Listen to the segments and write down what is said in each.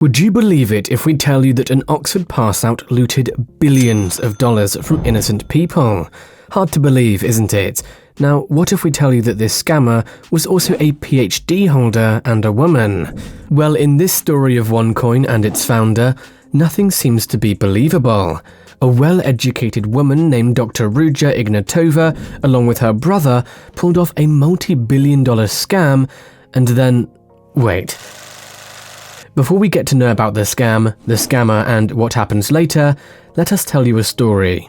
Would you believe it if we tell you that an Oxford pass-out looted billions of dollars from innocent people? Hard to believe, isn't it? Now, what if we tell you that this scammer was also a PhD holder and a woman? Well, in this story of OneCoin and its founder, nothing seems to be believable. A well-educated woman named Dr. Ruja Ignatova, along with her brother, pulled off a multi-billion-dollar scam, and then… wait. Before we get to know about the scam, the scammer, and what happens later, let us tell you a story.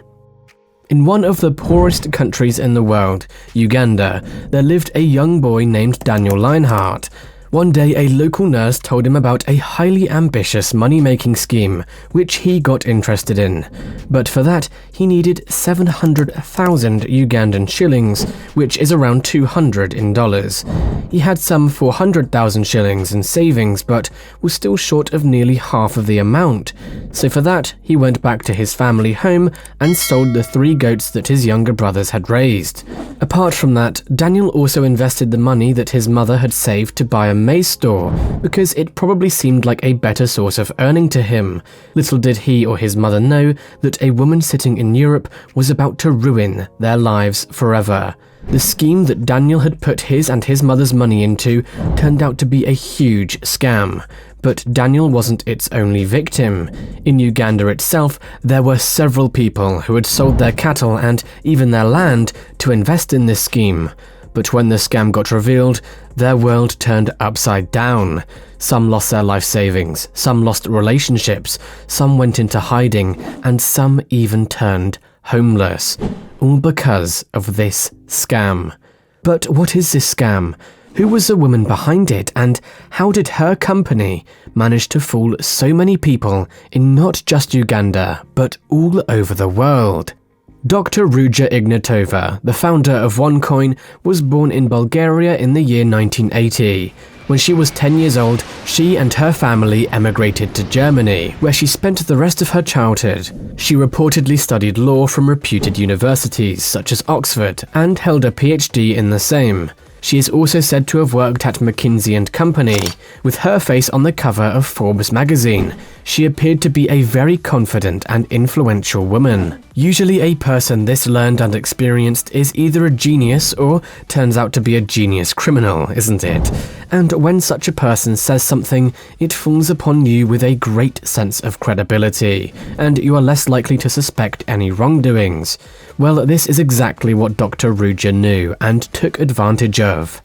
In one of the poorest countries in the world, Uganda, there lived a young boy named Daniel Leinhardt. One day, a local nurse told him about a highly ambitious money-making scheme, which he got interested in. But for that, he needed 700,000 Ugandan shillings, which is around 200 in dollars. He had some 400,000 shillings in savings, but was still short of nearly half of the amount. So for that, he went back to his family home and sold the 3 goats that his younger brothers had raised. Apart from that, Daniel also invested the money that his mother had saved to buy a maize store, because it probably seemed like a better source of earning to him. Little did he or his mother know that a woman sitting in Europe was about to ruin their lives forever. The scheme that Daniel had put his and his mother's money into turned out to be a huge scam. But Daniel wasn't its only victim. In Uganda itself, there were several people who had sold their cattle and even their land to invest in this scheme. But when the scam got revealed, their world turned upside down. Some lost their life savings, some lost relationships, some went into hiding, and some even turned homeless. All because of this scam. But what is this scam? Who was the woman behind it, and how did her company manage to fool so many people in not just Uganda, but all over the world? Dr. Ruja Ignatova, the founder of OneCoin, was born in Bulgaria in the year 1980. When she was 10 years old, she and her family emigrated to Germany, where she spent the rest of her childhood. She reportedly studied law from reputed universities such as Oxford and held a PhD in the same. She is also said to have worked at McKinsey & Company, with her face on the cover of Forbes magazine. She appeared to be a very confident and influential woman. Usually a person this learned and experienced is either a genius or turns out to be a genius criminal, isn't it? And when such a person says something, it falls upon you with a great sense of credibility, and you are less likely to suspect any wrongdoings. Well, this is exactly what Dr. Ruja knew and took advantage of.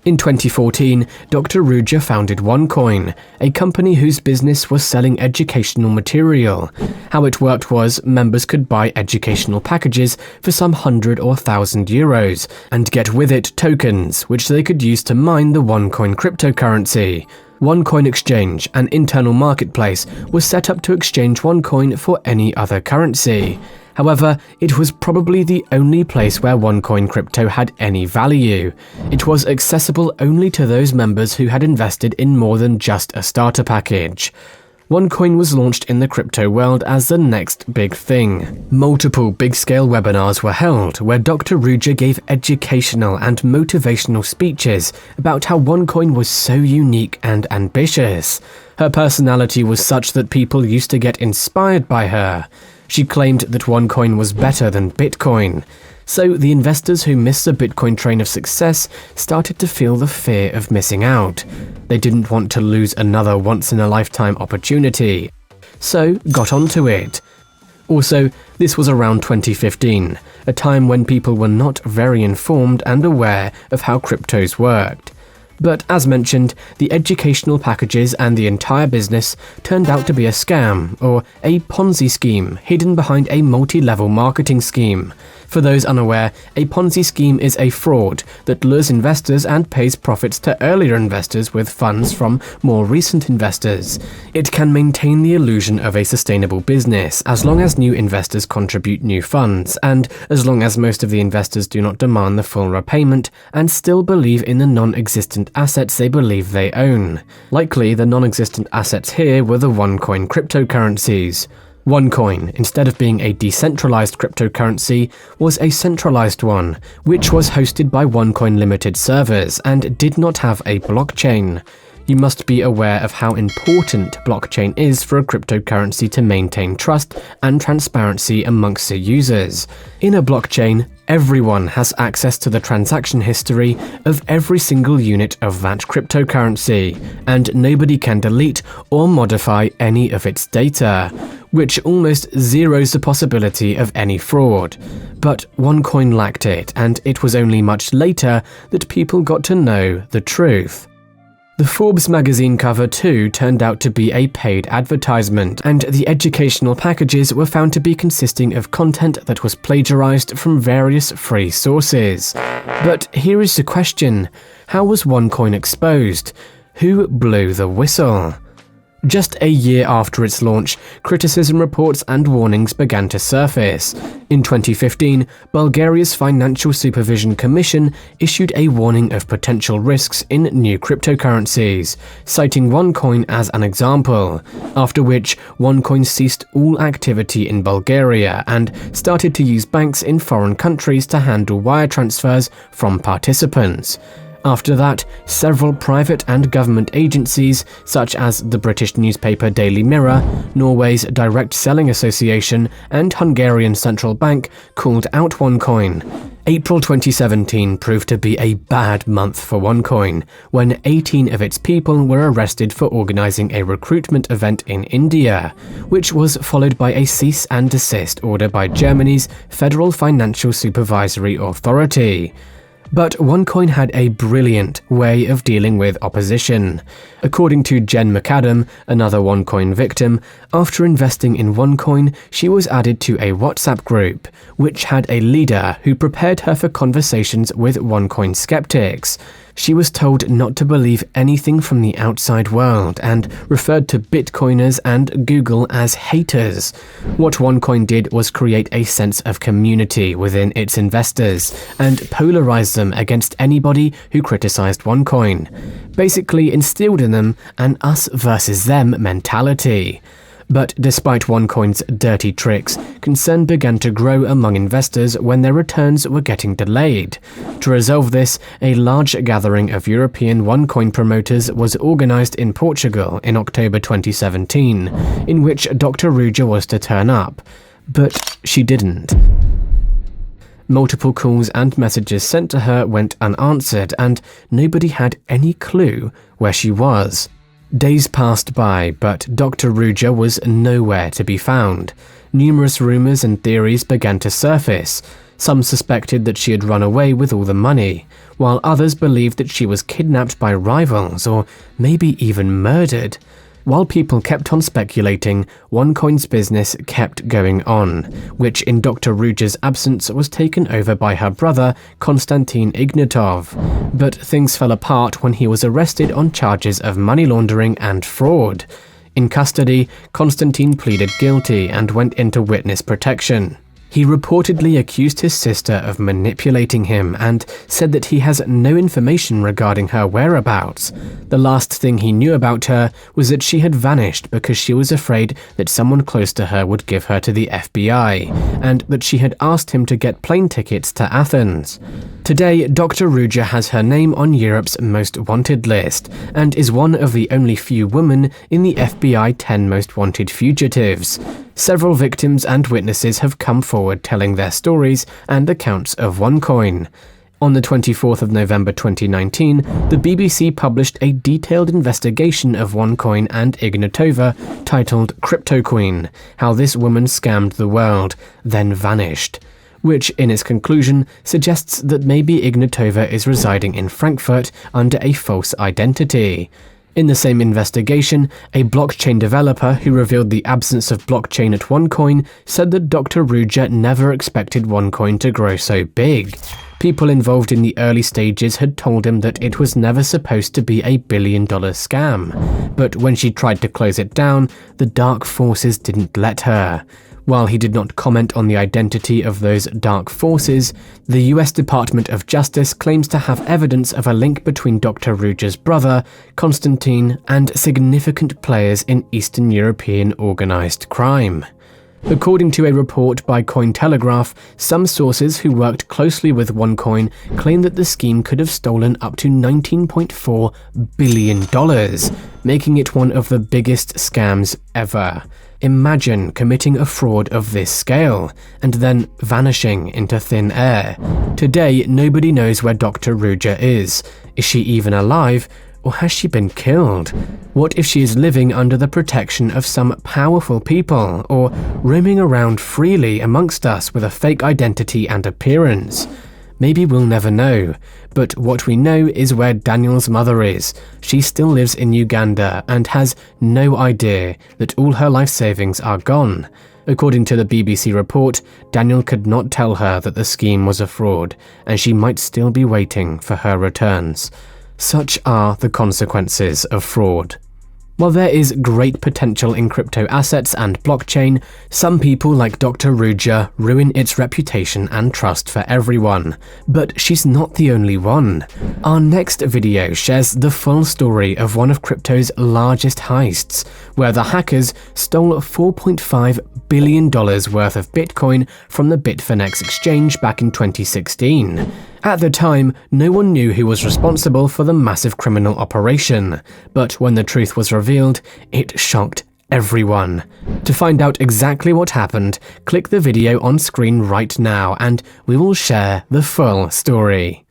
In 2014, Dr. Ruja founded OneCoin, a company whose business was selling educational material. How it worked was members could buy educational packages for some 100 or 1,000 euros and get with it tokens, which they could use to mine the OneCoin cryptocurrency. OneCoin Exchange, an internal marketplace, was set up to exchange OneCoin for any other currency. However, it was probably the only place where OneCoin crypto had any value. It was accessible only to those members who had invested in more than just a starter package. OneCoin was launched in the crypto world as the next big thing. Multiple big-scale webinars were held where Dr. Ruja gave educational and motivational speeches about how OneCoin was so unique and ambitious. Her personality was such that people used to get inspired by her. She claimed that OneCoin was better than Bitcoin. So the investors who missed the Bitcoin train of success started to feel the fear of missing out. They didn't want to lose another once-in-a-lifetime opportunity, so got onto it. Also, this was around 2015, a time when people were not very informed and aware of how cryptos worked. But as mentioned, the educational packages and the entire business turned out to be a scam, or a Ponzi scheme hidden behind a multi-level marketing scheme. For those unaware, a Ponzi scheme is a fraud that lures investors and pays profits to earlier investors with funds from more recent investors. It can maintain the illusion of a sustainable business as long as new investors contribute new funds, and as long as most of the investors do not demand the full repayment and still believe in the non-existent assets they believe they own. Likely, the non-existent assets here were the OneCoin cryptocurrencies. OneCoin, instead of being a decentralized cryptocurrency, was a centralized one, which was hosted by OneCoin Limited servers and did not have a blockchain. You must be aware of how important blockchain is for a cryptocurrency to maintain trust and transparency amongst the users. In a blockchain, everyone has access to the transaction history of every single unit of that cryptocurrency, and nobody can delete or modify any of its data, which almost zeroes the possibility of any fraud. But OneCoin lacked it, and it was only much later that people got to know the truth. The Forbes magazine cover too turned out to be a paid advertisement, and the educational packages were found to be consisting of content that was plagiarized from various free sources. But here is the question: how was OneCoin exposed? Who blew the whistle? Just a year after its launch, criticism reports and warnings began to surface. In 2015, Bulgaria's Financial Supervision Commission issued a warning of potential risks in new cryptocurrencies, citing OneCoin as an example, after which OneCoin ceased all activity in Bulgaria and started to use banks in foreign countries to handle wire transfers from participants. After that, several private and government agencies, such as the British newspaper Daily Mirror, Norway's Direct Selling Association, and Hungarian Central Bank, called out OneCoin. April 2017 proved to be a bad month for OneCoin, when 18 of its people were arrested for organizing a recruitment event in India, which was followed by a cease and desist order by Germany's Federal Financial Supervisory Authority. But OneCoin had a brilliant way of dealing with opposition. According to Jen McAdam, another OneCoin victim, after investing in OneCoin, she was added to a WhatsApp group, which had a leader who prepared her for conversations with OneCoin skeptics. She was told not to believe anything from the outside world and referred to Bitcoiners and Google as haters. What OneCoin did was create a sense of community within its investors and polarize them against anybody who criticized OneCoin, basically instilled in them an us versus them mentality. But despite OneCoin's dirty tricks, concern began to grow among investors when their returns were getting delayed. To resolve this, a large gathering of European OneCoin promoters was organized in Portugal in October 2017, in which Dr. Ruja was to turn up. But she didn't. Multiple calls and messages sent to her went unanswered, and nobody had any clue where she was. Days passed by, but Dr. Ruja was nowhere to be found. Numerous rumors and theories began to surface. Some suspected that she had run away with all the money, while others believed that she was kidnapped by rivals or maybe even murdered. While people kept on speculating, OneCoin's business kept going on, which in Dr. Ruja's absence was taken over by her brother, Konstantin Ignatov. But things fell apart when he was arrested on charges of money laundering and fraud. In custody, Konstantin pleaded guilty and went into witness protection. He reportedly accused his sister of manipulating him and said that he has no information regarding her whereabouts. The last thing he knew about her was that she had vanished because she was afraid that someone close to her would give her to the FBI, and that she had asked him to get plane tickets to Athens. Today, Dr. Ruja has her name on Europe's most wanted list, and is one of the only few women in the FBI 10 most wanted fugitives. Several victims and witnesses have come forward telling their stories and accounts of OneCoin. On the 24th of November 2019, the BBC published a detailed investigation of OneCoin and Ignatova titled Cryptoqueen: How This Woman Scammed the World, Then Vanished, which in its conclusion suggests that maybe Ignatova is residing in Frankfurt under a false identity. In the same investigation, a blockchain developer who revealed the absence of blockchain at OneCoin said that Dr. Ruja never expected OneCoin to grow so big. People involved in the early stages had told him that it was never supposed to be a billion-dollar scam, but when she tried to close it down, the dark forces didn't let her. While he did not comment on the identity of those dark forces, the US Department of Justice claims to have evidence of a link between Dr. Ruja's brother, Konstantin, and significant players in Eastern European organized crime. According to a report by Cointelegraph, some sources who worked closely with OneCoin claim that the scheme could have stolen up to $19.4 billion, making it one of the biggest scams ever. Imagine committing a fraud of this scale, and then vanishing into thin air. Today, nobody knows where Dr. Ruja is. Is she even alive? Or has she been killed? What if she is living under the protection of some powerful people, or roaming around freely amongst us with a fake identity and appearance? Maybe we'll never know, but what we know is where Daniel's mother is. She still lives in Uganda and has no idea that all her life savings are gone. According to the BBC report, Daniel could not tell her that the scheme was a fraud, and she might still be waiting for her returns. Such are the consequences of fraud. While there is great potential in crypto assets and blockchain, some people like Dr. Ruja ruin its reputation and trust for everyone. But she's not the only one. Our next video shares the full story of one of crypto's largest heists, where the hackers stole $4.5 billion worth of Bitcoin from the Bitfinex exchange back in 2016. At the time, no one knew who was responsible for the massive criminal operation, but when the truth was revealed, it shocked everyone. To find out exactly what happened, click the video on screen right now and we will share the full story.